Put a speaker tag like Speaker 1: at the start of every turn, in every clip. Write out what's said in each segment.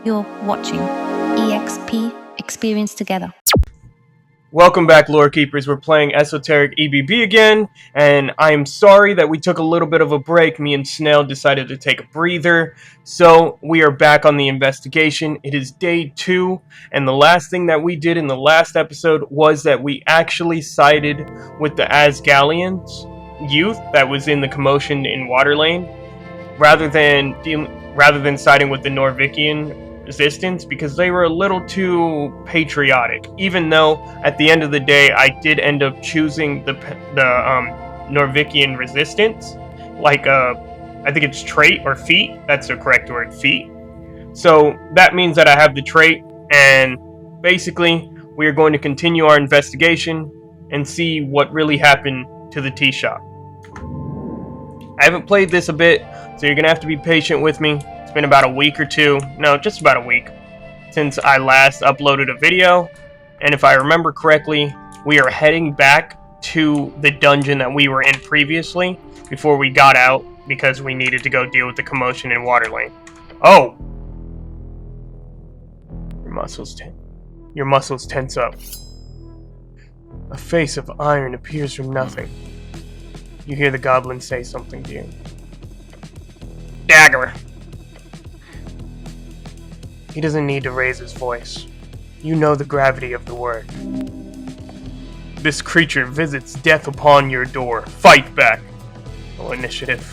Speaker 1: You're watching EXP Experience Together.
Speaker 2: Welcome back, Lore Keepers. We're playing Esoteric EBB again, and I'm sorry that we took a little bit of a break. Me and Snell decided to take a breather, so we are back on the investigation. It is day 2, and the last thing that we did in the last episode was that we actually sided with the Asgallians youth that was in the commotion in Waterlane, rather than siding with the Norvikian resistance, because they were a little too patriotic, even though at the end of the day I did end up choosing the Norvikian resistance, like I think it's trait or feat. That's the correct word, feat. So that means that I have the trait, and basically we are going to continue our investigation and see what really happened to the tea shop. I haven't played this a bit, so you're gonna have to be patient with me. Been about a week or two, no, just about a week since I last uploaded a video, and if I remember correctly, we are heading back to the dungeon that we were in previously before we got out because we needed to go deal with the commotion in Waterlane. Oh! Your muscles tense up. A face of iron appears from nothing. You hear the goblin say something to you. Dagger! He doesn't need to raise his voice. You know the gravity of the word. This creature visits death upon your door. Fight back. Oh, initiative.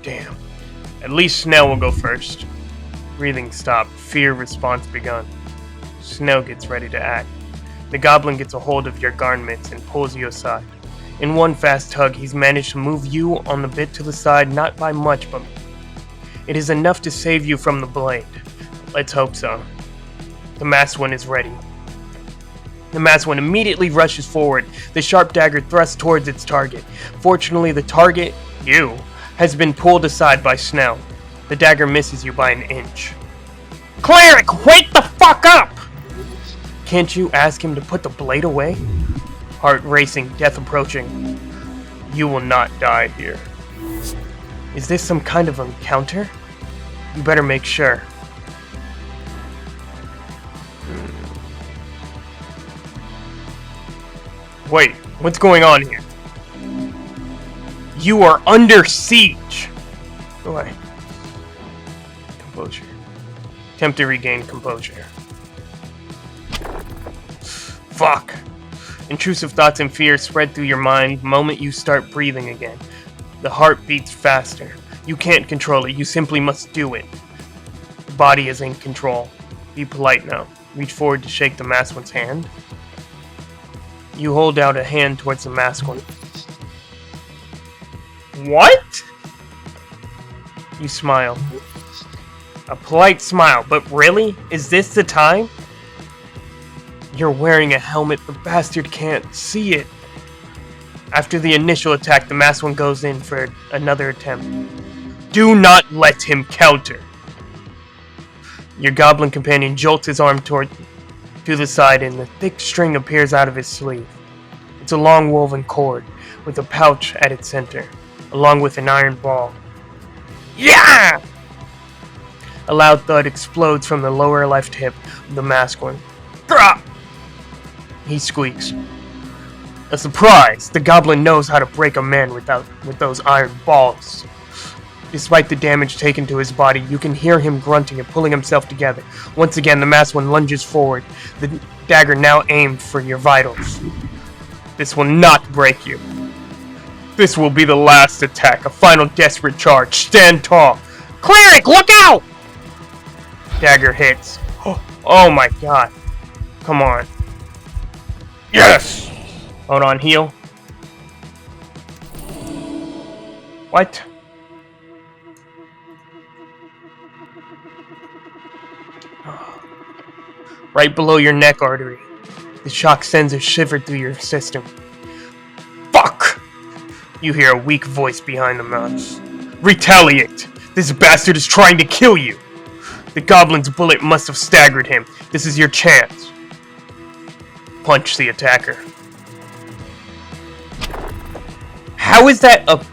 Speaker 2: Damn. At least Snell will go first. Breathing stopped. Fear response begun. Snell gets ready to act. The goblin gets a hold of your garments and pulls you aside. In one fast tug, he's managed to move you on the bit to the side, not by much, but it is enough to save you from the blade. Let's hope so. The masked one is ready. The masked one immediately rushes forward, the sharp dagger thrusts towards its target. Fortunately, the target, you, has been pulled aside by Snell. The dagger misses you by an inch. Cleric, wake the fuck up! Can't you ask him to put the blade away? Heart racing, death approaching. You will not die here. Is this some kind of encounter? You better make sure. Wait, what's going on here? You are under siege! Go away. Composure. Attempt to regain composure. Fuck! Intrusive thoughts and fears spread through your mind the moment you start breathing again. The heart beats faster. You can't control it, you simply must do it. The body is in control. Be polite now. Reach forward to shake the masked one's hand. You hold out a hand towards the masked one. What? You smile. A polite smile, but really? Is this the time? You're wearing a helmet, the bastard can't see it. After the initial attack, the masked one goes in for another attempt. Do not let him counter. Your goblin companion jolts his arm to the side and the thick string appears out of his sleeve. It's a long woven cord with a pouch at its center, along with an iron ball. Yeah! A loud thud explodes from the lower left hip of the masked one. Grah! He squeaks. A surprise! The goblin knows how to break a man with those iron balls. Despite the damage taken to his body, you can hear him grunting and pulling himself together. Once again, the masked one lunges forward, the dagger now aimed for your vitals. This will not break you. This will be the last attack, a final desperate charge. Stand tall. Cleric, look out! Dagger hits. Oh my god. Come on. Yes! Hold on, heal. What? Right below your neck artery. The shock sends a shiver through your system. Fuck! You hear a weak voice behind the mouse. Retaliate! This bastard is trying to kill you! The goblin's bullet must have staggered him. This is your chance. Punch the attacker. How is that a...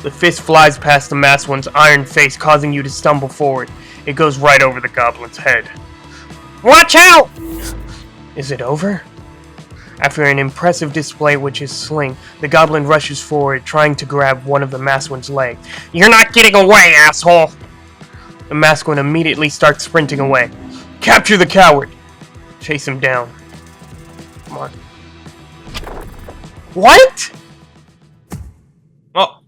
Speaker 2: The fist flies past the masked one's iron face, causing you to stumble forward. It goes right over the goblin's head. Watch out! Is it over? After an impressive display with his sling, the goblin rushes forward, trying to grab one of the masked one's legs. You're not getting away, asshole! The masked one immediately starts sprinting away. Capture the coward! Chase him down. Come on. What? Oh.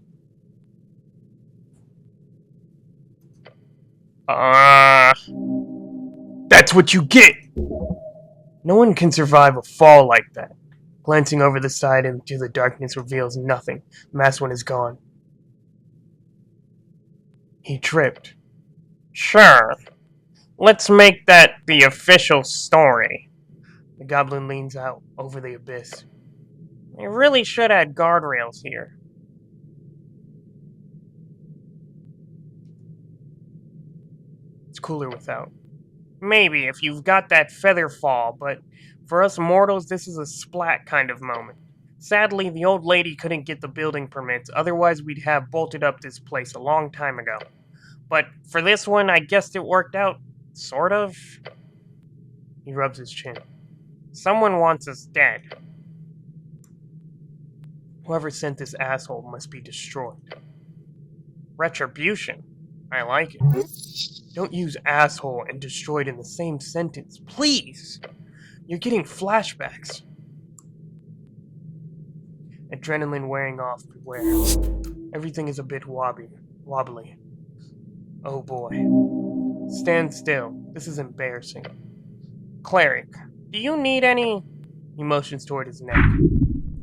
Speaker 2: That's what you get! No one can survive a fall like that. Glancing over the side into the darkness reveals nothing. The masked one is gone. He tripped. Sure. Let's make that the official story. The goblin leans out over the abyss. They really should add guardrails here. It's cooler without. Maybe, if you've got that feather fall, but for us mortals, this is a splat kind of moment. Sadly, the old lady couldn't get the building permits, otherwise we'd have bolted up this place a long time ago. But for this one, I guess it worked out, sort of. He rubs his chin. Someone wants us dead. Whoever sent this asshole must be destroyed. Retribution. I like it. Don't use asshole and destroyed in the same sentence, please! You're getting flashbacks. Adrenaline wearing off, beware. Everything is a bit wobbly. Oh boy. Stand still. This is embarrassing. Cleric, do you need any... He motions toward his neck.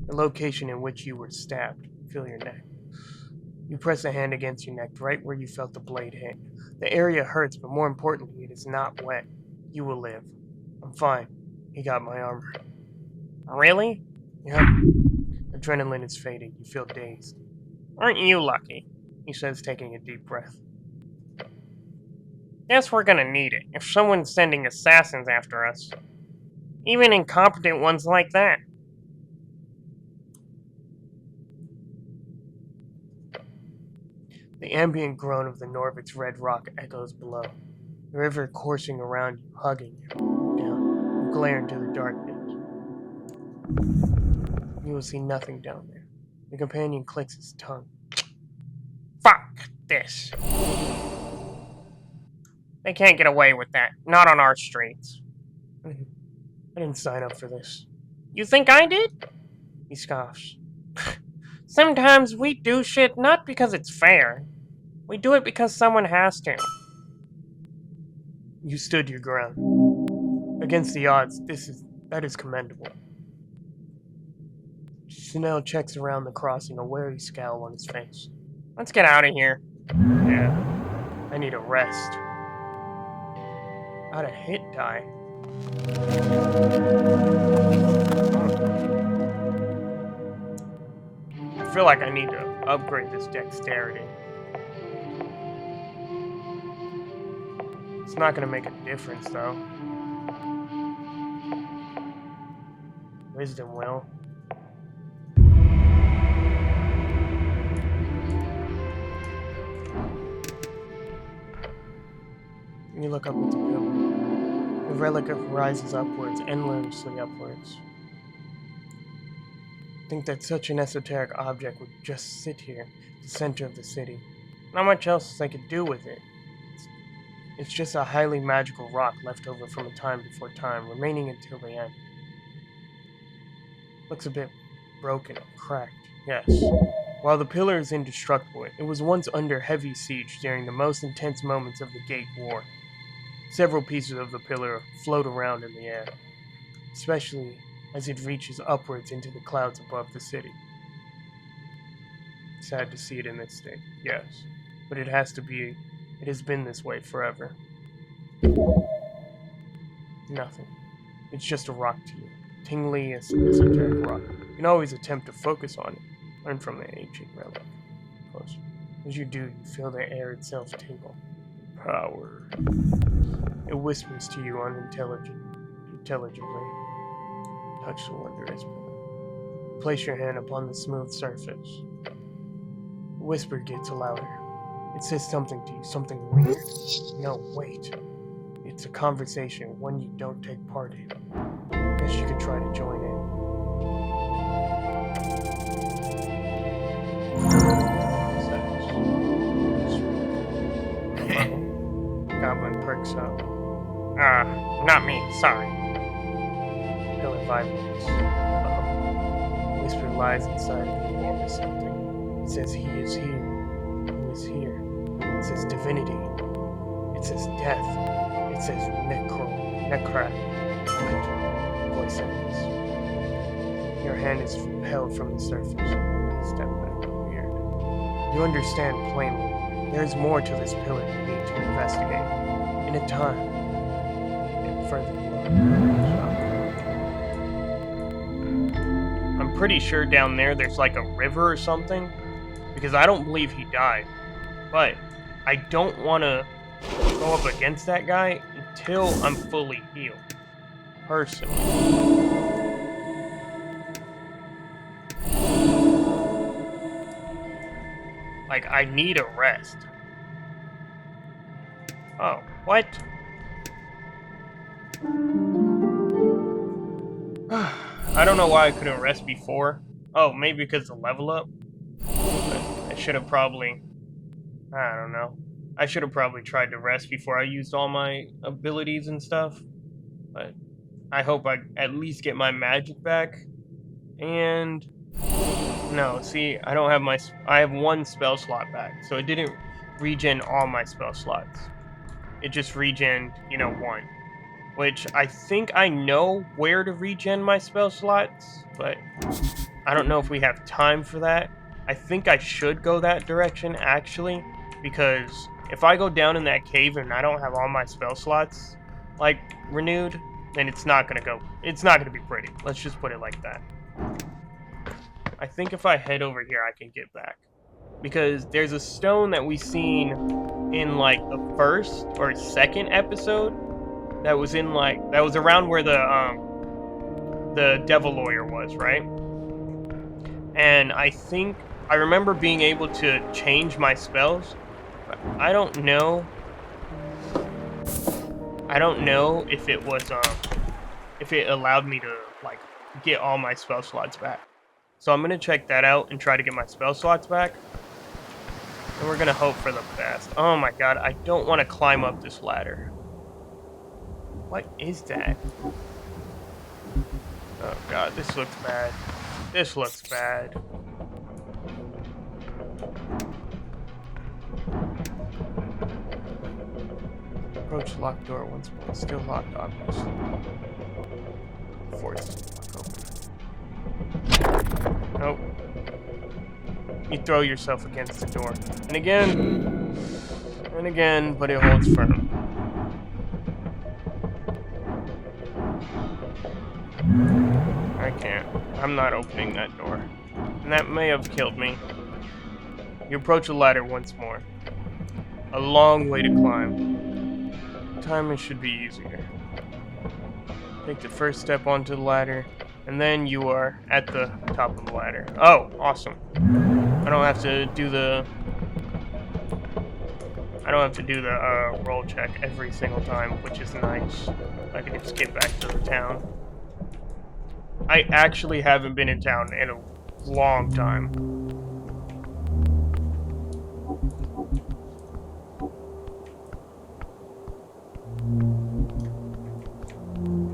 Speaker 2: The location in which you were stabbed. Feel your neck. You press a hand against your neck, right where you felt the blade hit. The area hurts, but more importantly, it is not wet. You will live. I'm fine. He got my armor. Really? Yep. Adrenaline is fading. You feel dazed. Aren't you lucky? He says, taking a deep breath. Guess we're gonna need it, if someone's sending assassins after us. Even incompetent ones like that. The ambient groan of the Norvik's red rock echoes below. The river coursing around you, hugging you. Down. You glare into the darkness. You will see nothing down there. The companion clicks his tongue. Fuck this. They can't get away with that. Not on our streets. I didn't sign up for this. You think I did? He scoffs. Sometimes we do shit not because it's fair. We do it because someone has to. You stood your ground. Against the odds, that is commendable. Snell checks around the crossing, a wary scowl on his face. Let's get out of here. Yeah. I need a rest. How'd a hit die? I feel like I need to upgrade this dexterity. It's not gonna make a difference, though. Wisdom will. You look up at the pillar. The relic rises upwards, endlessly upwards. Think that such an esoteric object would just sit here, the center of the city. Not much else they could do with it. It's just a highly magical rock left over from a time before time, remaining until the end. Looks a bit broken, cracked, yes. While the pillar is indestructible, it was once under heavy siege during the most intense moments of the Gate War. Several pieces of the pillar float around in the air, especially as it reaches upwards into the clouds above the city. Sad to see it in this state, yes, but it has been this way forever. Nothing. It's just a rock to you. Tingly as esoteric rock. You can always attempt to focus on it. Learn from the ancient relic. Close. As you do, you feel the air itself tingle. Power. It whispers to you unintelligibly. Touch the wondrous pillar. Place your hand upon the smooth surface. whisper gets louder. It says something to you, something weird. No, wait. It's a conversation, one you don't take part in. Guess you could try to join in. Goblin perks up. Not me, sorry. Pillar vibrates. Whisper lies inside of you or something. It says he is here. Who is here? It says divinity. It says death. It says necra. What? Voice ends. Your hand is held from the surface. Step back. Weird. You understand plainly. There is more to this pillar you need to investigate. In a time. And further. I'm pretty sure down there's like a river or something. Because I don't believe he died. But I don't want to go up against that guy until I'm fully healed. Personally. Like, I need a rest. Oh, what? I don't know why I couldn't rest before. Oh, maybe because the level up? But I should have probably... I don't know. I should have probably tried to rest before I used all my abilities and stuff. But I hope I at least get my magic back. And... no, see, I don't have my... I have one spell slot back. So it didn't regen all my spell slots. It just regened, you know, one. Which I think I know where to regen my spell slots. But I don't know if we have time for that. I think I should go that direction, actually. Because if I go down in that cave and I don't have all my spell slots, like, renewed, then it's not gonna go... it's not gonna be pretty. Let's just put it like that. I think if I head over here, I can get back. Because there's a stone that we seen in, like, the first or second episode that was in, like... that was around where the devil lawyer was, right? And I think... I remember being able to change my spells. But I don't know... I don't know if it was, if it allowed me to, like, get all my spell slots back. So I'm gonna check that out and try to get my spell slots back. And we're gonna hope for the best. Oh my god, I don't want to climb up this ladder. What is that? Oh god, this looks bad. This looks bad. Approach locked door once more. Still locked, obviously. Force it to lock open. Nope. You throw yourself against the door. And again, but it holds firm. I can't. I'm not opening that door. And that may have killed me. You approach the ladder once more. A long way to climb. Timing should be easier. Take the first step onto the ladder, and then you are at the top of the ladder. Oh, awesome. I don't have to do the roll check every single time, which is nice. I can just get back to the town. I actually haven't been in town in a long time.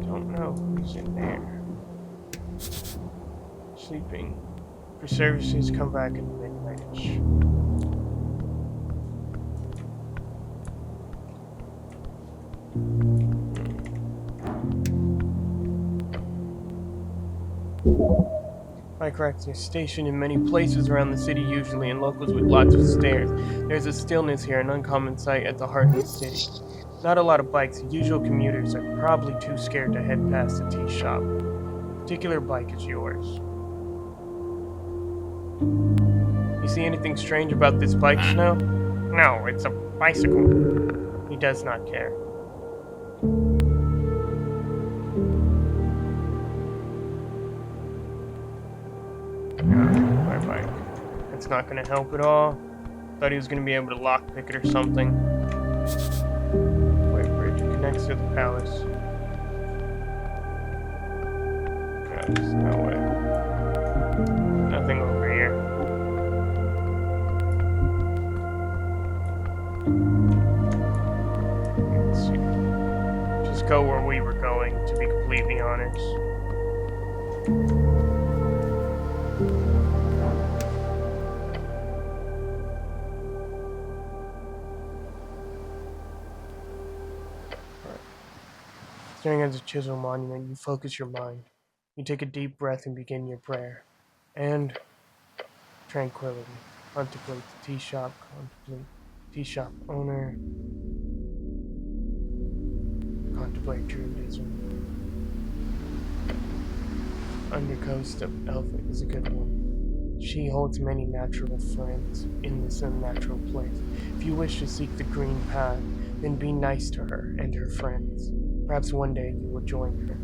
Speaker 2: Don't know who's in there. Sleeping. For services, come back in midnight-ish. Bike racks are stationed in many places around the city, usually in locals with lots of stairs. There's a stillness here, an uncommon sight at the heart of the city. Not a lot of bikes. Usual commuters are probably too scared to head past the tea shop. A particular bike is yours. You see anything strange about this bike, Snow? No, it's a bicycle. He does not care. My bike. Let's not gonna help at all. Thought he was gonna be able to lockpick it or something. Wait, bridge connects to the palace. No, there's no way. Nothing over here. Let's see. Just go where we were going, to be completely honest. Staring at the chisel monument, you focus your mind. You take a deep breath and begin your prayer. And tranquility. Contemplate the tea shop. Contemplate the tea shop owner. Contemplate Druidism. Undercoast of Elfa is a good one. She holds many natural friends in this unnatural place. If you wish to seek the green path, then be nice to her and her friends. Perhaps one day you will join her.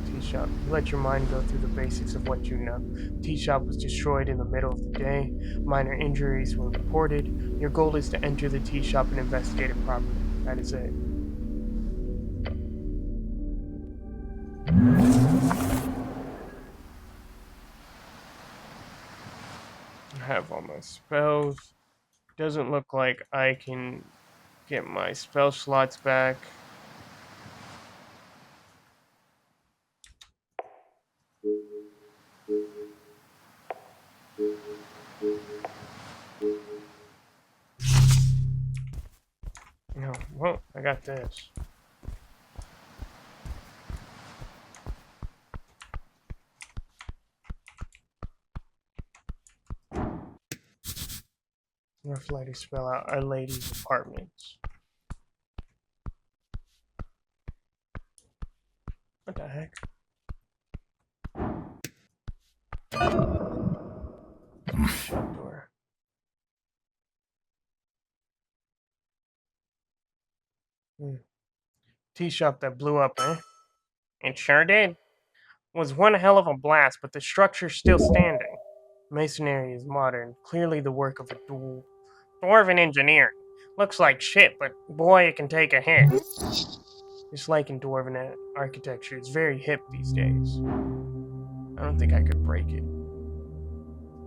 Speaker 2: Tea shop. You let your mind go through the basics of what you know. Tea shop was destroyed in the middle of the day. Minor injuries were reported. Your goal is to enter the tea shop and investigate it properly. That is it. I have all my spells. Doesn't look like I can get my spell slots back. No, well, I got this. Rough lady spell out Our Lady's Apartments. What the heck? Shut door. Tea shop that blew up, eh? It sure did. It was one hell of a blast, but the structure's still standing. Masonry is modern, clearly the work of a dwarven engineer. Looks like shit, but boy, it can take a hit. Just like in dwarven architecture, it's very hip these days. I don't think I could break it.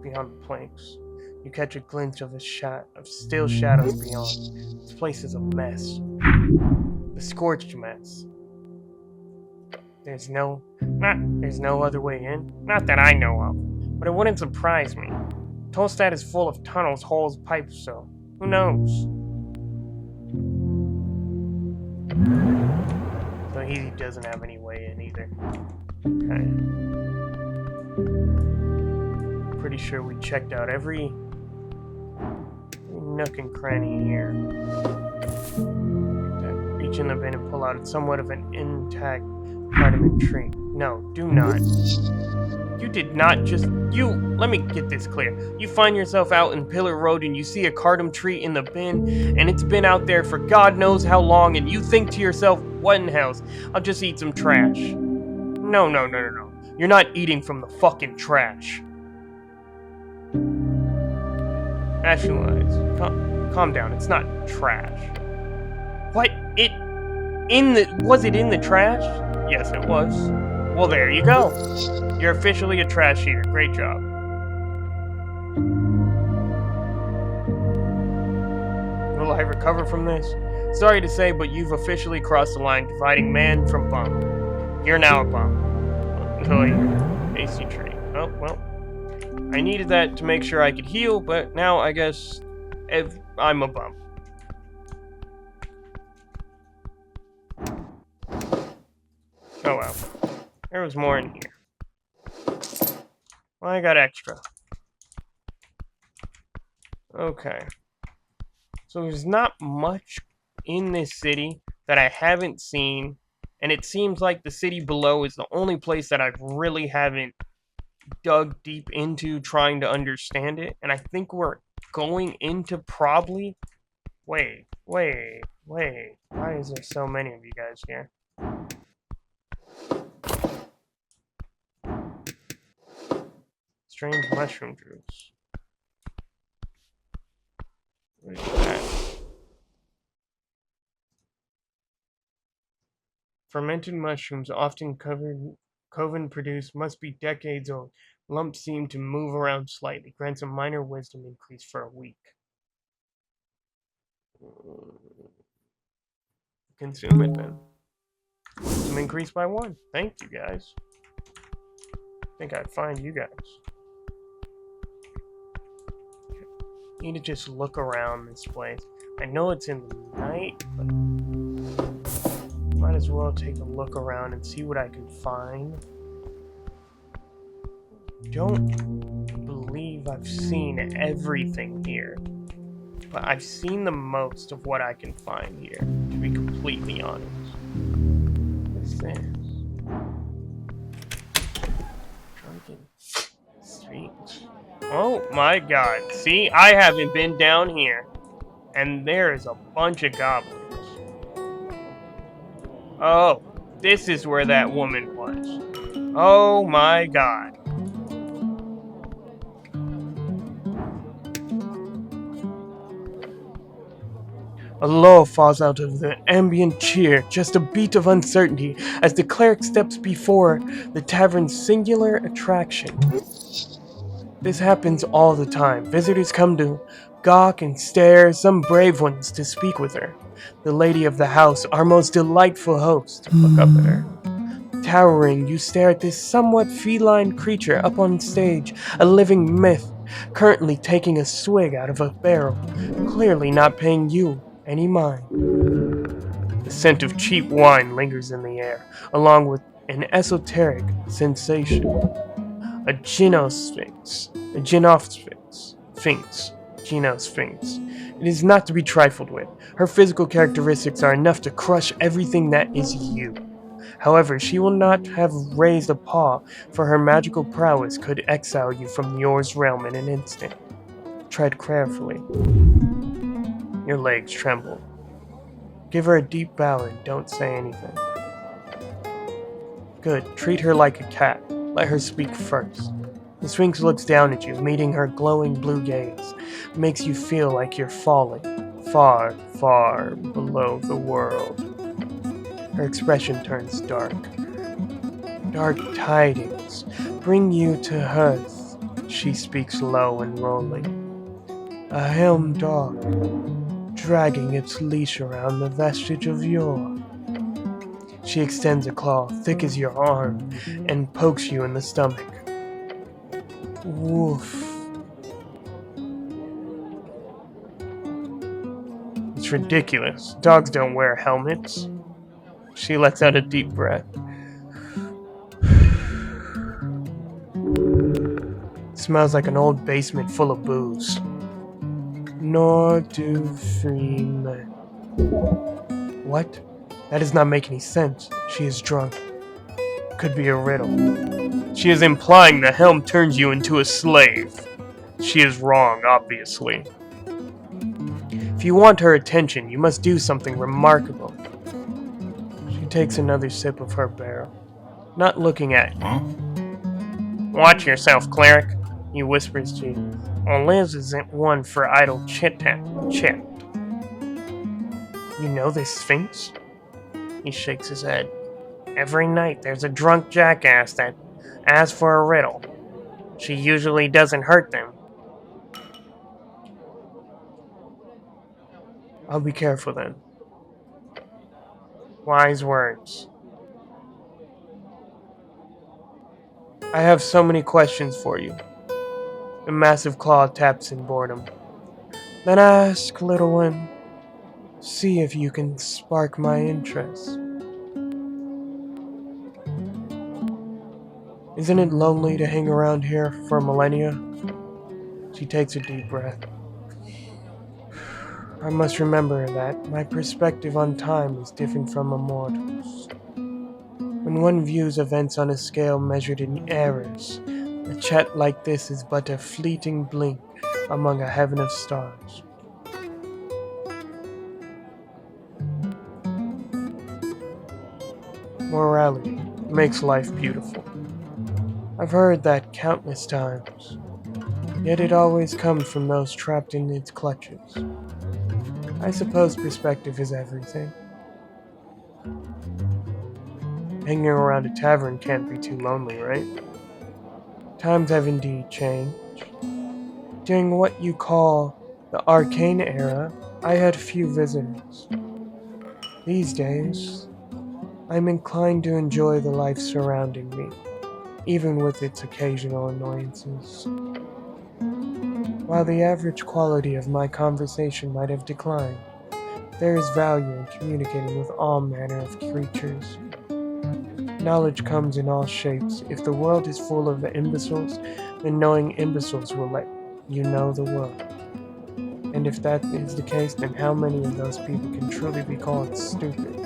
Speaker 2: Beyond the planks, you catch a glimpse of still shadows beyond. This place is a mess. The scorched mess. There's no other way in. Not that I know of, but it wouldn't surprise me. Tolstad is full of tunnels, holes, pipes, so who knows? So he doesn't have any way in either. Okay. Pretty sure we checked out every nook and cranny here. Reach in the bin and pull out somewhat of an intact cardamom tree. No, do not. You did not just... let me get this clear. You find yourself out in Pillar Road and you see a cardamom tree in the bin, and it's been out there for God knows how long, and you think to yourself, what in hell's? I'll just eat some trash. No. You're not eating from the fucking trash. Rationalize. Calm down. It's not trash. What? Was it in the trash? Yes, it was. Well, there you go. You're officially a trash eater. Great job. Will I recover from this? Sorry to say, but you've officially crossed the line dividing man from bum. You're now a bum. AC tree. Oh, well. I needed that to make sure I could heal, but now I guess I'm a bum. Oh well. There was more in here. Well, I got extra. Okay. So there's not much in this city that I haven't seen, and it seems like the city below is the only place that I really haven't dug deep into trying to understand it, and I think we're going into probably... Wait. Why is there so many of you guys here? Strange mushroom juice. What is that? Fermented mushrooms, often coven produced, must be decades old. Lumps seem to move around slightly. Grants a minor wisdom increase for a week. Consume it then. Wisdom increase by 1. Thank you guys. I think I'd find you guys. Need to just look around this place. I know it's in the night, but might as well take a look around and see what I can find. Don't believe I've seen everything here, but I've seen the most of what I can find here, to be completely honest. What is this? Drunken Sphinx. Oh my god. See, I haven't been down here. And there is a bunch of goblins. Oh, this is where that woman was. Oh my god. A lull falls out of the ambient cheer, just a beat of uncertainty as the cleric steps before the tavern's singular attraction. This happens all the time. Visitors come to gawk and stare, some brave ones to speak with her. The lady of the house, our most delightful host, look up at her. Towering, you stare at this somewhat feline creature up on stage, a living myth, currently taking a swig out of a barrel, clearly not paying you any mind. The scent of cheap wine lingers in the air, along with an esoteric sensation. A Genosphinx. It is not to be trifled with. Her physical characteristics are enough to crush everything that is you. However, she will not have raised a paw, for her magical prowess could exile you from yours realm in an instant. Tread carefully. Your legs tremble. Give her a deep bow and don't say anything. Good. Treat her like a cat. Let her speak first. The Sphinx looks down at you, meeting her glowing blue gaze. Makes you feel like you're falling, far, far below the world. Her expression turns dark. Dark tidings bring you to hearth. She speaks low and rolling. A helm dog, dragging its leash around the vestige of yore. She extends a claw, thick as your arm, and pokes you in the stomach. Woof. It's ridiculous. Dogs don't wear helmets. She lets out a deep breath. Smells like an old basement full of booze. Nor do free men. What? That does not make any sense. She is drunk. Could be a riddle. She is implying the helm turns you into a slave. She is wrong, obviously. If you want her attention, you must do something remarkable. She takes another sip of her barrel, not looking at you. Watch yourself, Cleric, he whispers to you. Liz isn't one for idle chit-chat. You know this Sphinx? He shakes his head. Every night there's a drunk jackass that asks for a riddle. She usually doesn't hurt them. I'll be careful then. Wise words. I have so many questions for you. The massive claw taps in boredom. Then ask, little one. See if you can spark my interest. Isn't it lonely to hang around here for millennia? She takes a deep breath. I must remember that my perspective on time is different from a mortal's. When one views events on a scale measured in eras, a chat like this is but a fleeting blink among a heaven of stars. Morality makes life beautiful. I've heard that countless times, yet it always comes from those trapped in its clutches. I suppose perspective is everything. Hanging around a tavern can't be too lonely, right? Times have indeed changed. During what you call the arcane era, I had few visitors. These days, I'm inclined to enjoy the life surrounding me, even with its occasional annoyances. While the average quality of my conversation might have declined, there is value in communicating with all manner of creatures. Knowledge comes in all shapes. If the world is full of imbeciles, then knowing imbeciles will let you know the world. And if that is the case, then how many of those people can truly be called stupid?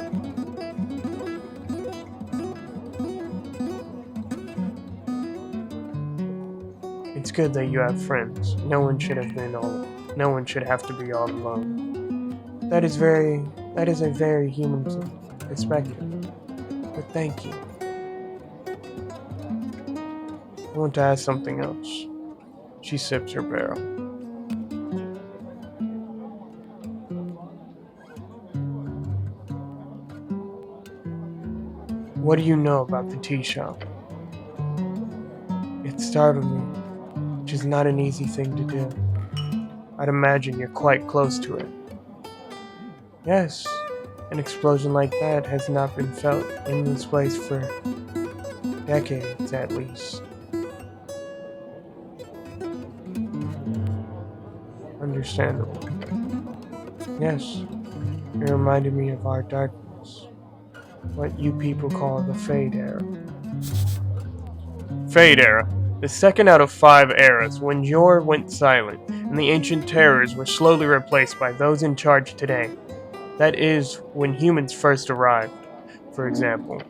Speaker 2: It's good that you have friends. No one should have to be all alone. That is a very human perspective. But thank you. I want to ask something else. She sips her barrel. What do you know about the tea shop? It startled me, which is not an easy thing to do. I'd imagine you're quite close to it. Yes, an explosion like that has not been felt in this place for decades at least. Understandable. Yes, it reminded me of our darkness. What you people call the Fade Era. Fade Era. The second out of 5 eras when Yor went silent, and the ancient terrors were slowly replaced by those in charge today. That is, when humans first arrived, for example.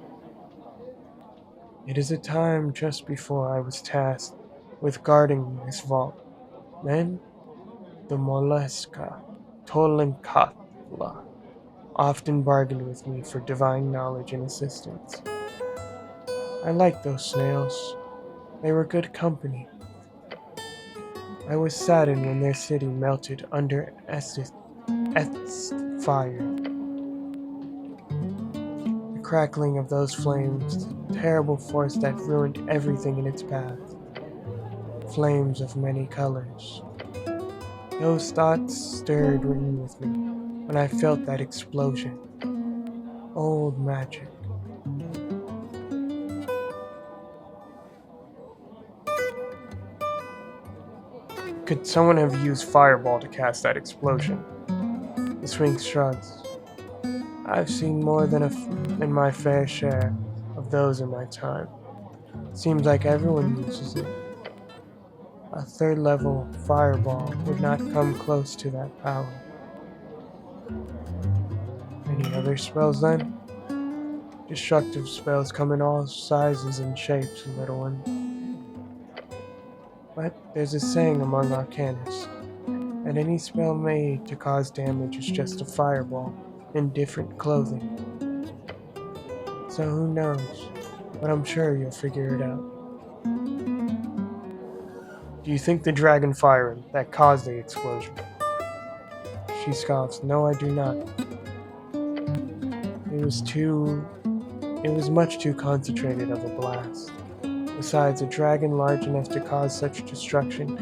Speaker 2: It is a time just before I was tasked with guarding this vault. Then, the Molesca, Tolankatla, often bargained with me for divine knowledge and assistance. I liked those snails. They were good company. I was saddened when their city melted under Esth's fire. The crackling of those flames, the terrible force that ruined everything in its path. Flames of many colors. Those thoughts stirred in with me when I felt that explosion. Old magic. Could someone have used Fireball to cast that explosion? The Sphinx shrugs. I've seen more than my fair share of those in my time. Seems like everyone uses it. A 3rd level Fireball would not come close to that power. Any other spells then? Destructive spells come in all sizes and shapes, little one. But there's a saying among arcanists that any spell made to cause damage is just a fireball in different clothing. So who knows, but I'm sure you'll figure it out. Do you think the dragon firing that caused the explosion? She scoffs. No, I do not. It was much too concentrated of a blast. Besides, a dragon large enough to cause such destruction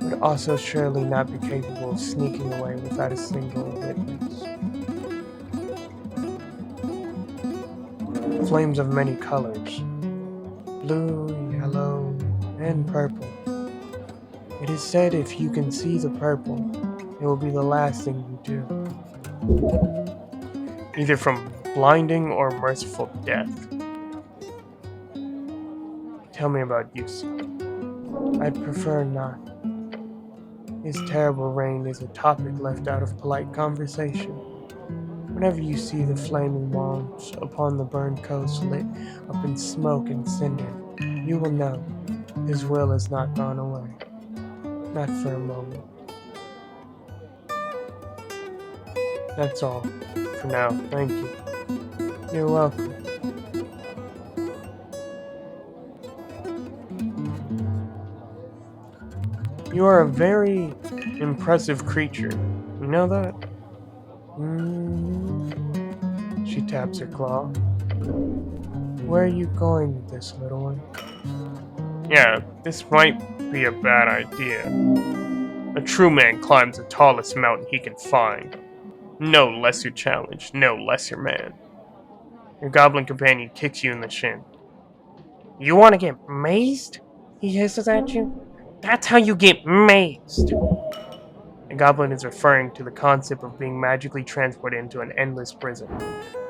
Speaker 2: would also surely not be capable of sneaking away without a single witness. Flames of many colors. Blue, yellow, and purple. It is said if you can see the purple, it will be the last thing you do. Either from blinding or merciful death. Tell me about you, son. I'd prefer not. His terrible reign is a topic left out of polite conversation. Whenever you see the flaming walls upon the burned coast lit up in smoke and cinder, you will know his will has not gone away. Not for a moment. That's all for now. Thank you. You're welcome. You are a very impressive creature. You know that? She taps her claw. Where are you going with this, little one? Yeah, this might be a bad idea. A true man climbs the tallest mountain he can find. No lesser challenge, no lesser man. Your goblin companion kicks you in the shin. You want to get mazed? He hisses at you. That's how you get mazed. The goblin is referring to the concept of being magically transported into an endless prison,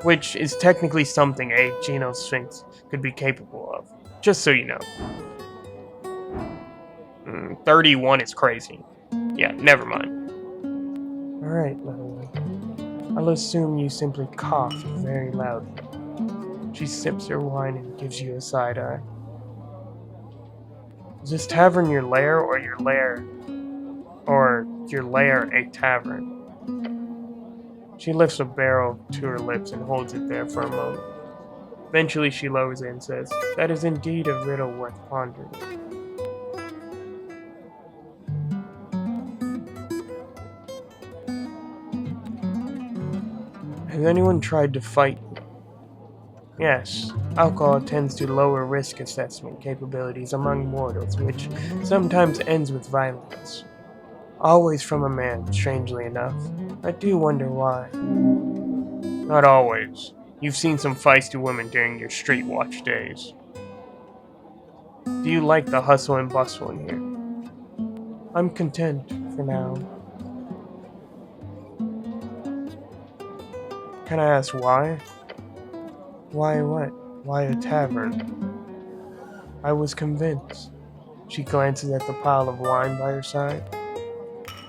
Speaker 2: which is technically something a Drunk Sphinx could be capable of, just so you know. 31 is crazy. Yeah, never mind. Alright, little one. I'll assume you simply coughed very loudly. She sips her wine and gives you a side eye. Is this tavern your lair or your lair a tavern? She lifts a barrel to her lips and holds it there for a moment. Eventually she lowers it and says, "That is indeed a riddle worth pondering." Has anyone tried to fight you? Yes, alcohol tends to lower risk assessment capabilities among mortals, which sometimes ends with violence. Always from a man, strangely enough. I do wonder why. Not always. You've seen some feisty women during your street watch days. Do you like the hustle and bustle in here? I'm content for now. Can I ask why? Why what? Why a tavern? I was convinced. She glances at the pile of wine by her side.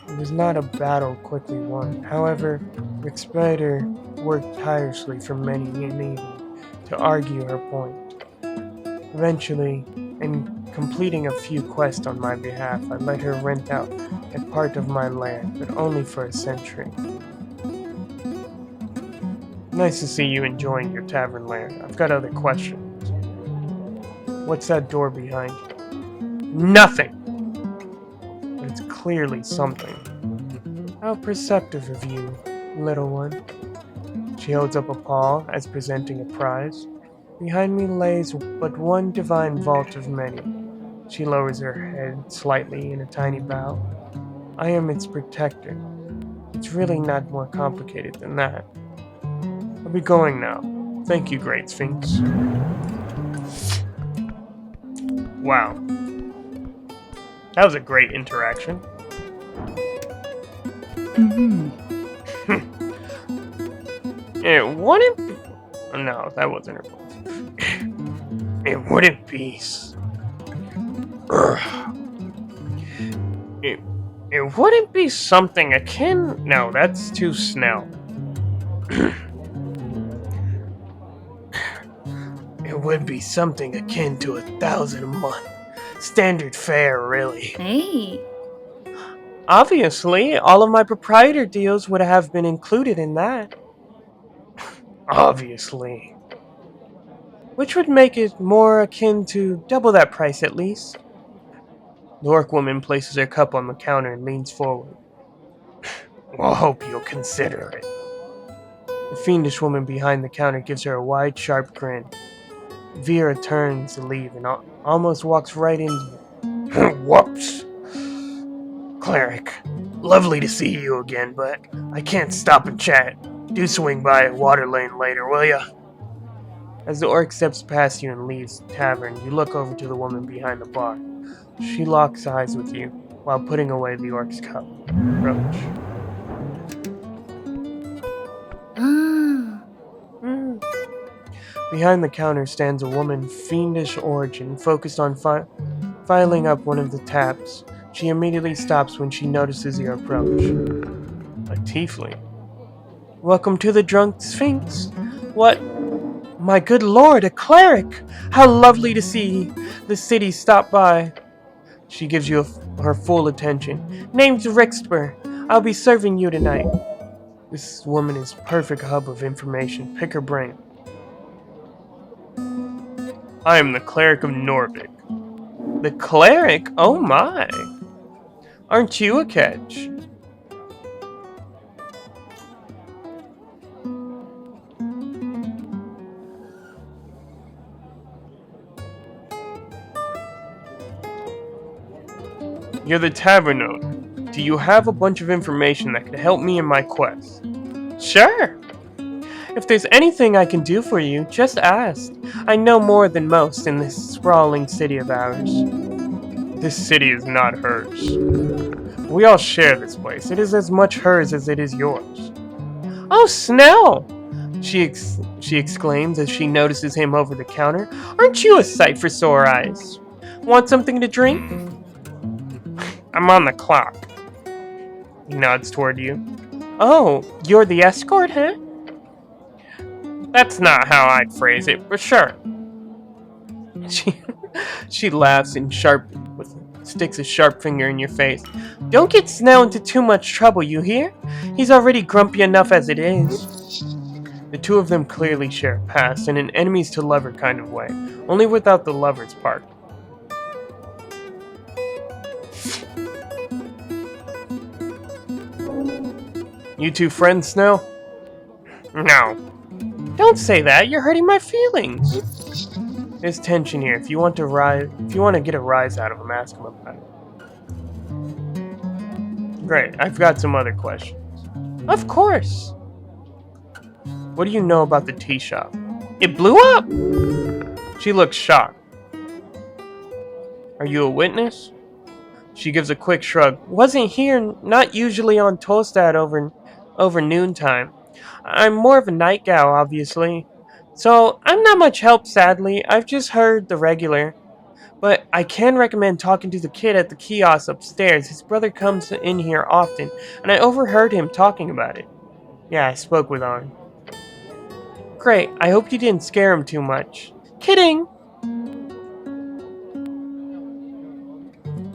Speaker 2: It was not a battle quickly won. However, Rick Spider worked tirelessly for many an evening to argue her point. Eventually, in completing a few quests on my behalf, I let her rent out a part of my land, but only for a century. Nice to see you enjoying your tavern lair. I've got other questions. What's that door behind you? Nothing! But it's clearly something. How perceptive of you, little one. She holds up a paw as presenting a prize. Behind me lays but one divine vault of many. She lowers her head slightly in a tiny bow. I am its protector. It's really not more complicated than that. I'll be going now. Thank you, Great Sphinx. Wow. That was a great interaction. It wouldn't be... No, that wasn't her voice. It wouldn't be... It wouldn't be something akin... No, that's too Snell. It would be something akin to 1,000 a month. Standard fare, really.
Speaker 1: Hey.
Speaker 2: Obviously, all of my proprietor deals would have been included in that. Obviously. Which would make it more akin to double that price at least. The orc woman places her cup on the counter and leans forward. We'll hope you'll consider it. The fiendish woman behind the counter gives her a wide, sharp grin. Vera turns to leave and almost walks right into it. Whoops. Cleric, lovely to see you again, but I can't stop and chat. Do swing by Waterlane later, will ya? As the orc steps past you and leaves the tavern, you look over to the woman behind the bar. She locks eyes with you while putting away the orc's cup. Roach. Behind the counter stands a woman, fiendish origin, focused on filing up one of the tabs. She immediately stops when she notices your approach. A tiefling. Welcome to the Drunk Sphinx. What? My good lord, a cleric! How lovely to see the city stop by. She gives you her full attention. Name's Rixper. I'll be serving you tonight. This woman is perfect hub of information. Pick her brain. I am the Cleric of Norvik. The Cleric? Oh my! Aren't you a catch? You're the tavern owner. Do you have a bunch of information that could help me in my quest? Sure! If there's anything I can do for you, just ask. I know more than most in this sprawling city of ours. This city is not hers. We all share this place. It is as much hers as it is yours. Oh, Snell! She exclaims as she notices him over the counter. Aren't you a sight for sore eyes? Want something to drink? I'm on the clock. He nods toward you. Oh, you're the escort, huh? That's not how I'd phrase it, but sure. She laughs and sticks a sharp finger in your face. Don't get Snell into too much trouble, you hear? He's already grumpy enough as it is. The two of them clearly share a past in an enemies to lover kind of way, only without the lovers part. You two friends, Snell? No. Don't say that. You're hurting my feelings. There's tension here. If you want to get a rise out of him, ask him about it. Great. I've got some other questions. Of course. What do you know about the tea shop? It blew up. She looks shocked. Are you a witness? She gives a quick shrug. Wasn't here. Not usually on Tolstad over noontime. I'm more of a night gal, obviously. So, I'm not much help, sadly. I've just heard the regular. But I can recommend talking to the kid at the kiosk upstairs. His brother comes in here often, and I overheard him talking about it. Yeah, I spoke with Arn. Great, I hope you didn't scare him too much. Kidding!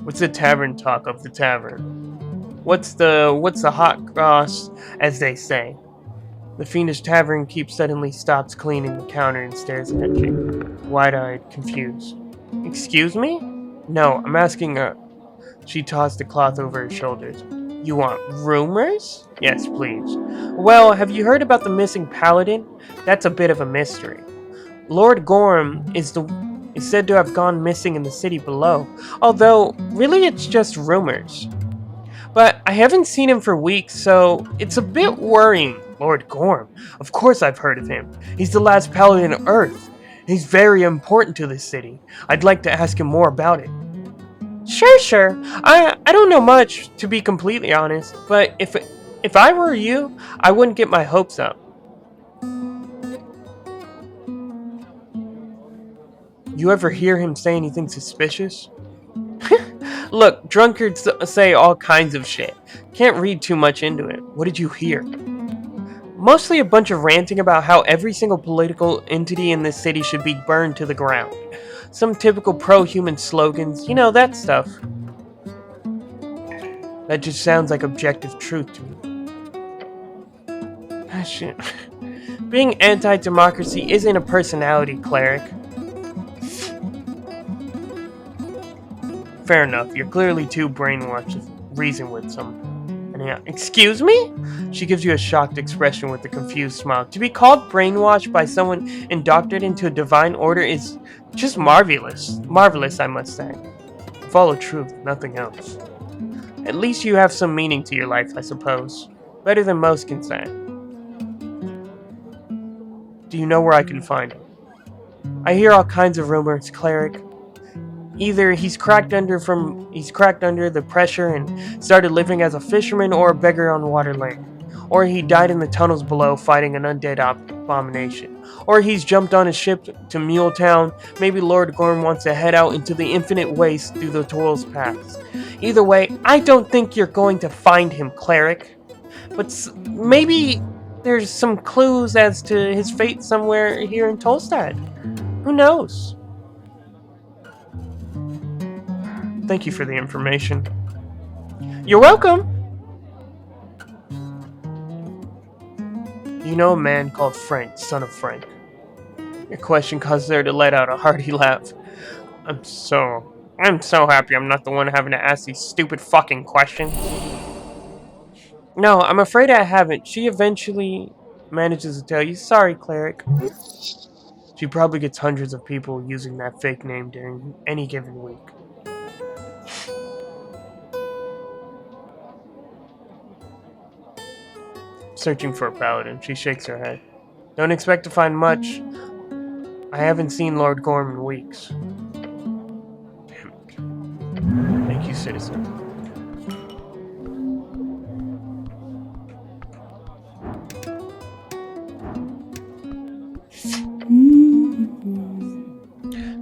Speaker 2: What's the tavern talk of the tavern? What's the hot goss, as they say? The fiendish tavern keeps suddenly stops cleaning the counter and stares at you, wide-eyed, confused. Excuse me? No, I'm asking her. She tossed the cloth over her shoulders. You want rumors? Yes, please. Well, have you heard about the missing paladin? That's a bit of a mystery. Lord Gorm is said to have gone missing in the city below, although really it's just rumors. But I haven't seen him for weeks, so it's a bit worrying. Lord Gorm, of course I've heard of him. He's the last paladin on Earth. He's very important to this city. I'd like to ask him more about it. Sure. I don't know much, to be completely honest, but if I were you, I wouldn't get my hopes up. You ever hear him say anything suspicious? Look, drunkards say all kinds of shit. Can't read too much into it. What did you hear? Mostly a bunch of ranting about how every single political entity in this city should be burned to the ground. Some typical pro-human slogans, you know, that stuff. That just sounds like objective truth to me. Ah, shit. Being anti-democracy isn't a personality, Cleric. Fair enough, you're clearly too brainwashed to reason with some. Excuse me? She gives you a shocked expression with a confused smile. To be called brainwashed by someone indoctrinated into a divine order is just marvelous. Marvelous, I must say. Follow truth, nothing else. At least you have some meaning to your life, I suppose. Better than most can say. Do you know where I can find him? I hear all kinds of rumors, Cleric. Either he's cracked under the pressure and started living as a fisherman or a beggar on Waterlane. Or he died in the tunnels below fighting an undead abomination. Or he's jumped on a ship to Muletown. Maybe Lord Gorm wants to head out into the infinite waste through the Toil's paths. Either way, I don't think you're going to find him, Cleric. But maybe there's some clues as to his fate somewhere here in Tolstad. Who knows? Thank you for the information. You're welcome! You know a man called Frank, son of Frank. Your question caused her to let out a hearty laugh. I'm so I'm so happy I'm not the one having to ask these stupid fucking questions. No, I'm afraid I haven't. She eventually manages to tell you, sorry, Cleric. She probably gets hundreds of people using that fake name during any given week. Searching for a paladin, she shakes her head. Don't expect to find much. I haven't seen Lord Gorm in weeks. Damn it. Thank you, citizen.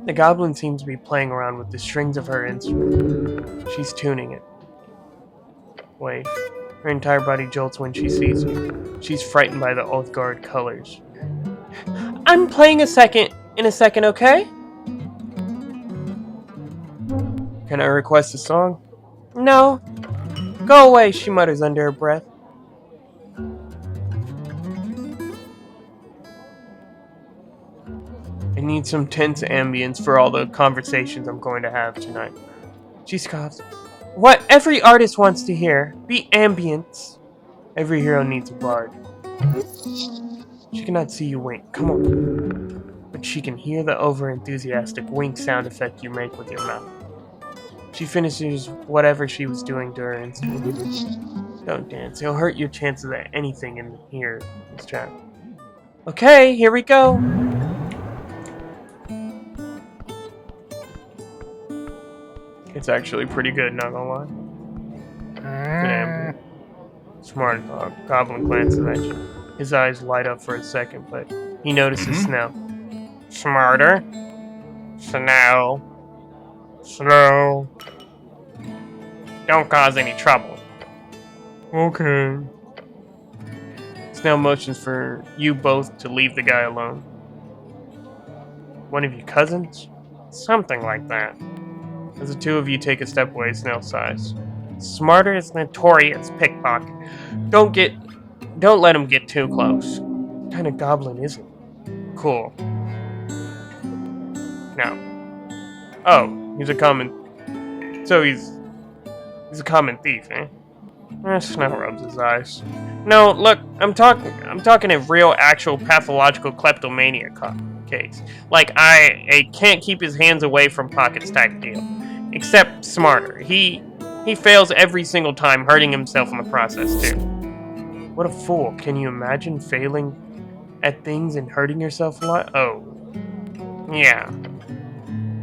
Speaker 2: The goblin seems to be playing around with the strings of her instrument. She's tuning it. Wait. Her entire body jolts when she sees you. She's frightened by the Oathguard colors. I'm playing in a second, okay? Can I request a song? No. Go away, she mutters under her breath. I need some tense ambience for all the conversations I'm going to have tonight. She scoffs. What every artist wants to hear. Be ambience. Every hero needs a bard. She cannot see you wink. Come on. But she can hear the over-enthusiastic wink sound effect you make with your mouth. She finishes whatever she was doing to her instantly. Don't dance. It'll hurt your chances at anything in here, Miss Trap. Okay, here we go. It's actually pretty good, not gonna lie. Good ambient. Smart dog. Goblin glances at you. His eyes light up for a second, but he notices Snell. Smarter. Snell. Slow. Don't cause any trouble. Okay. Snell motions for you both to leave the guy alone. One of your cousins? Something like that. As the two of you take a step away, Snell sighs. Smarter is notorious pickpocket. Don't let him get too close. What kind of goblin is it? Cool. No. Oh, he's a common thief, eh? Snell rubs his eyes. No, look, I'm talking a real, actual pathological kleptomania case. Like, I can't keep his hands away from pockets type deal. Except smarter. He fails every single time, hurting himself in the process, too. What a fool. Can you imagine failing at things and hurting yourself a lot? Oh. Yeah.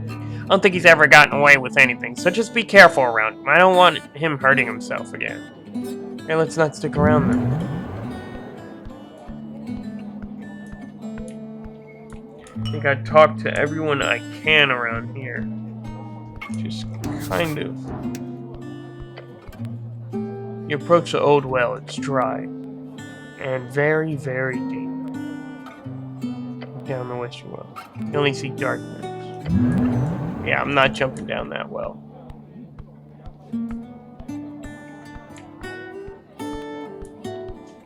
Speaker 2: I don't think he's ever gotten away with anything, so just be careful around him. I don't want him hurting himself again. Okay, let's not stick around then. I think I talked to everyone I can around here. Just kind of. You approach the old well. It's dry and very, very deep. Down the western well. You only see darkness. Yeah, I'm not jumping down that well.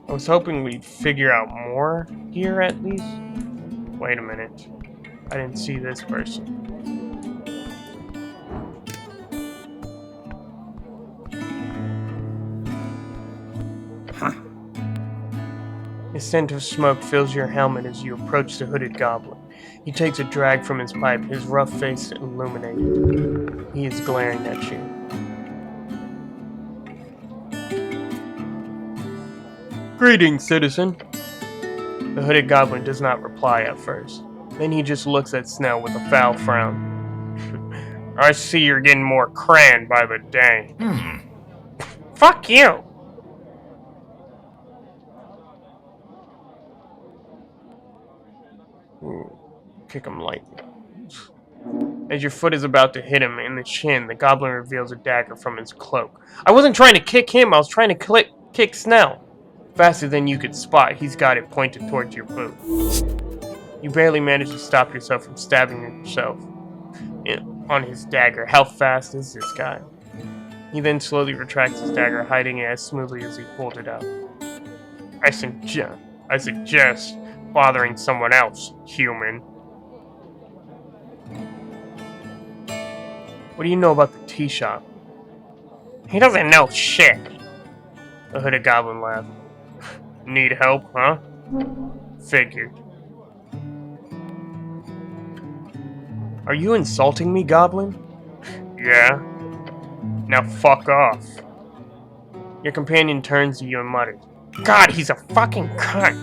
Speaker 2: I was hoping we'd figure out more here at least. Wait a minute. I didn't see this person. A scent of smoke fills your helmet as you approach the hooded goblin. He takes a drag from his pipe, his rough face illuminated. He is glaring at you. Greetings, citizen. The hooded goblin does not reply at first. Then he just looks at Snell with a foul frown. I see you're getting more cran by the day. Fuck you! Kick him lightly. As your foot is about to hit him in the shin, the goblin reveals a dagger from his cloak. I wasn't trying to kick him, I was trying to kick Snell. Faster than you could spot, he's got it pointed towards your boot. You barely manage to stop yourself from stabbing yourself on his dagger. How fast is this guy? He then slowly retracts his dagger, hiding it as smoothly as he pulled it out. I suggest bothering someone else, human. What do you know about the tea shop? He doesn't know shit. The hooded goblin laughed. Need help, huh? Figured. Are you insulting me, goblin? Yeah. Now fuck off. Your companion turns to you and mutters, God, he's a fucking cunt.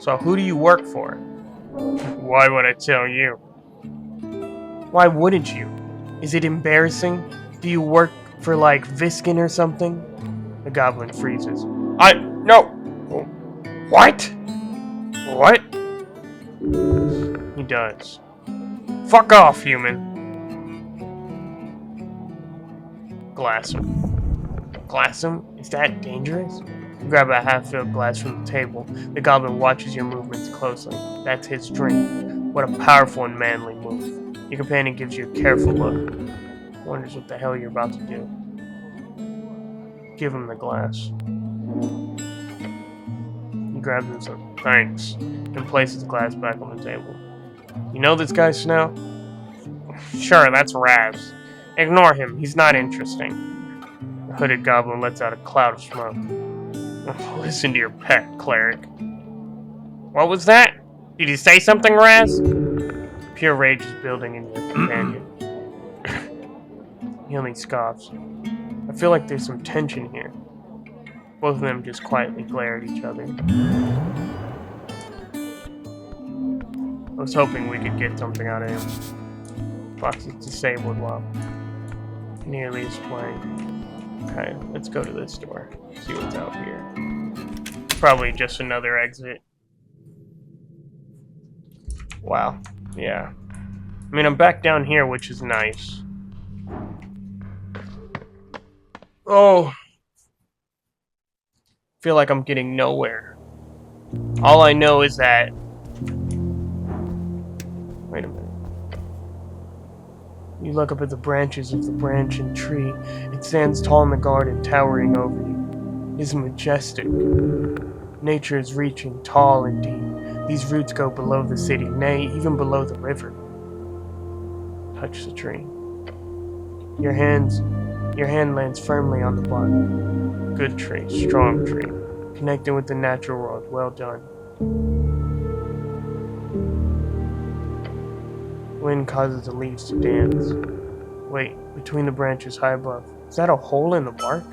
Speaker 2: So who do you work for? Why would I tell you? Why wouldn't you? Is it embarrassing? Do you work for, like, Viskin or something? The goblin freezes. No! What? What? He does. Fuck off, human. Glass him. Glass him? Is that dangerous? You grab a half-filled glass from the table. The goblin watches your movements closely. That's his drink. What a powerful and manly move. Your companion gives you a careful look. Wonders what the hell you're about to do. Give him the glass. He grabs him some thanks and places the glass back on the table. You know this guy, Snell? Sure, that's Raz. Ignore him, he's not interesting. The hooded goblin lets out a cloud of smoke. Listen to your pet, Cleric. What was that? Did you say something, Raz? Pure rage is building in your companion. He only scoffs. I feel like there's some tension here. Both of them just quietly glare at each other. I was hoping we could get something out of him. Fox is disabled while nearly is playing. Okay, let's go to this door. See what's out here. Probably just another exit. Wow. Yeah. I mean, I'm back down here, which is nice. Oh. Feel like I'm getting nowhere. All I know is that... Wait a minute. You look up at the branches of the branching tree. It stands tall in the garden, towering over you. It is majestic. Nature is reaching tall and deep. These roots go below the city, nay, even below the river. Touch the tree. Your hand lands firmly on the bark. Good tree, strong tree. Connecting with the natural world. Well done. Wind causes the leaves to dance. Wait, between the branches high above. Is that a hole in the bark?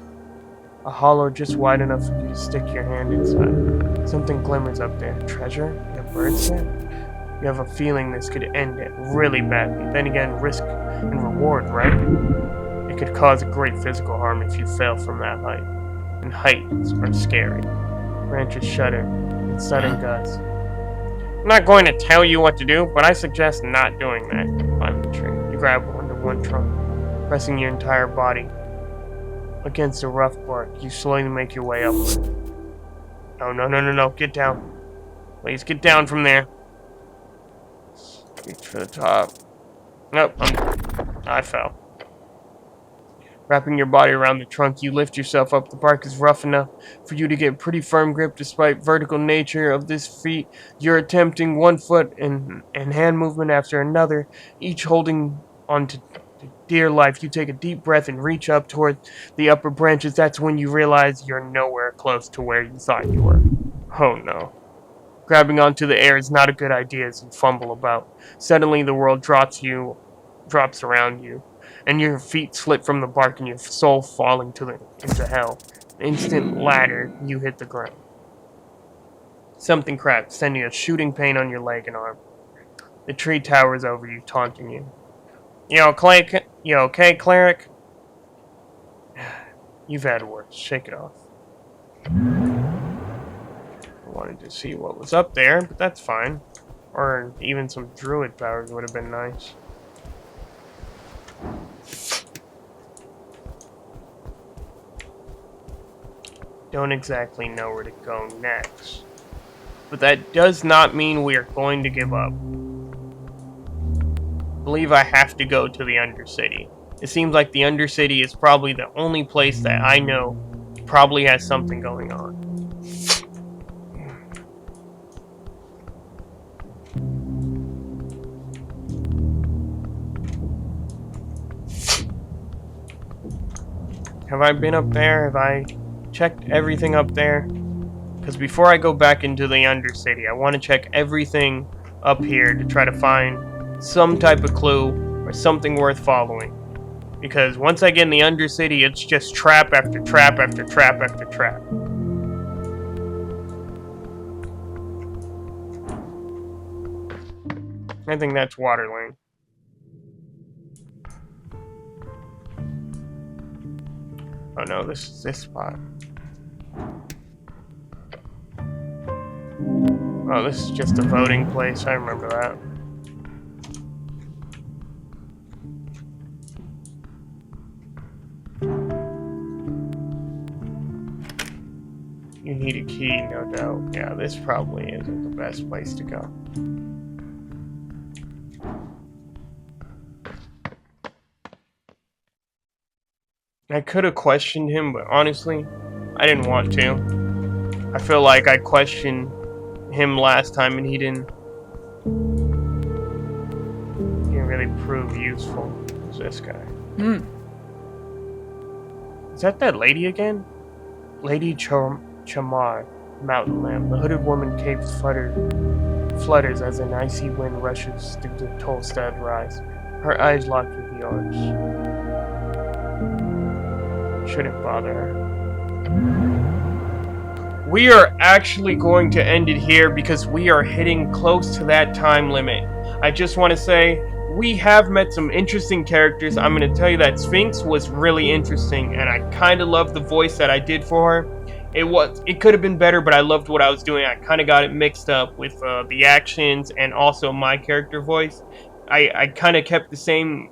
Speaker 2: A hollow just wide enough for you to stick your hand inside. Something glimmers up there. Treasure? And a bird's nest? You have a feeling this could end it really badly. Then again, risk and reward, right? It could cause great physical harm if you fell from that height. And heights are scary. Branches shudder in sudden gusts. I'm not going to tell you what to do, but I suggest not doing that. Climb the tree. You grab onto one trunk, pressing your entire body against the rough bark. You slowly make your way upward. No. Get down. Please get down from there. Reach for the top. Nope. I fell. Wrapping your body around the trunk, you lift yourself up. The bark is rough enough for you to get pretty firm grip despite vertical nature of this feat. You're attempting one foot and hand movement after another, each holding on to dear life. You take a deep breath and reach up toward the upper branches. That's when you realize you're nowhere close to where you thought you were. Oh no. Grabbing onto the air is not a good idea as you fumble about. Suddenly the world drops around you, and your feet slip from the bark and your soul falling into hell. Instant ladder, you hit the ground. Something cracks, sending a shooting pain on your leg and arm. The tree towers over you, taunting you. You okay, Cleric? You've had worse. Shake it off. I wanted to see what was up there, but that's fine. Or even some druid powers would have been nice. Don't exactly know where to go next. But that does not mean we are going to give up. I believe I have to go to the Undercity. It seems like the Undercity is probably the only place that I know probably has something going on. Have I been up there? Have I checked everything up there? Because before I go back into the Undercity, I want to check everything up here to try to find some type of clue or something worth following. Because once I get in the Undercity, it's just trap after trap after trap after trap. I think that's Waterlane. Oh no, this is this spot. Oh, this is just a voting place. I remember that. You need a key, no doubt. Yeah, this probably isn't the best place to go. I could have questioned him, but honestly, I didn't want to. I feel like I questioned him last time and he didn't really prove useful. Who's this guy? Is that lady again? Lady Chamar, mountain lamb. The hooded woman cape flutters as an icy wind rushes through the tall-stud rise. Her eyes locked with yours. Shouldn't bother her. We are actually going to end it here because we are hitting close to that time limit. I just want to say we have met some interesting characters. I'm going to tell you that Sphinx was really interesting and I kind of loved the voice that I did for her. It could have been better, but I loved what I was doing. I kind of got it mixed up with the actions and also my character voice. I kind of kept the same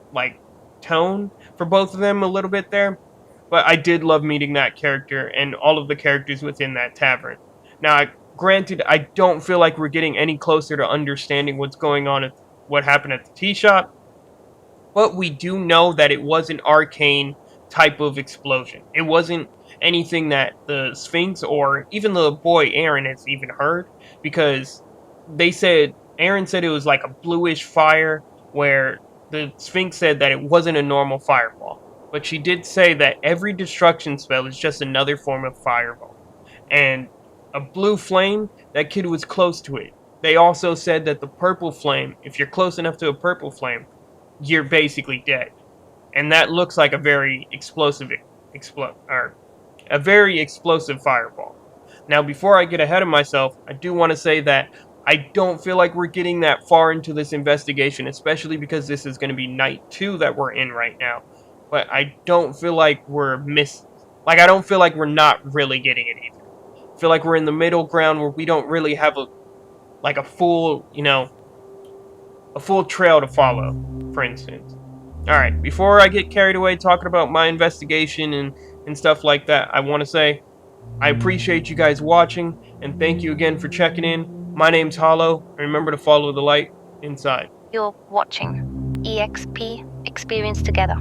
Speaker 2: tone for both of them a little bit there. But I did love meeting that character and all of the characters within that tavern. Now, granted, I don't feel like we're getting any closer to understanding what's going on at what happened at the tea shop. But we do know that it was an arcane type of explosion. It wasn't anything that the Sphinx or even the boy Aaron has even heard. Because Aaron said it was like a bluish fire where the Sphinx said that it wasn't a normal fireball. But she did say that every destruction spell is just another form of fireball. And a blue flame, that kid was close to it. They also said that the purple flame, if you're close enough to a purple flame, you're basically dead. And that looks like a very explosive fireball. Now, before I get ahead of myself, I do want to say that I don't feel like we're getting that far into this investigation, especially because this is going to be night 2 that we're in right now. But I don't feel like we're I don't feel like we're not really getting it either. I feel like we're in the middle ground where we don't really have a full, a full trail to follow, for instance. Alright, before I get carried away talking about my investigation and stuff like that, I want to say I appreciate you guys watching, and thank you again for checking in. My name's Hollow, and remember to follow the light inside.
Speaker 1: You're watching EXP Experience Together.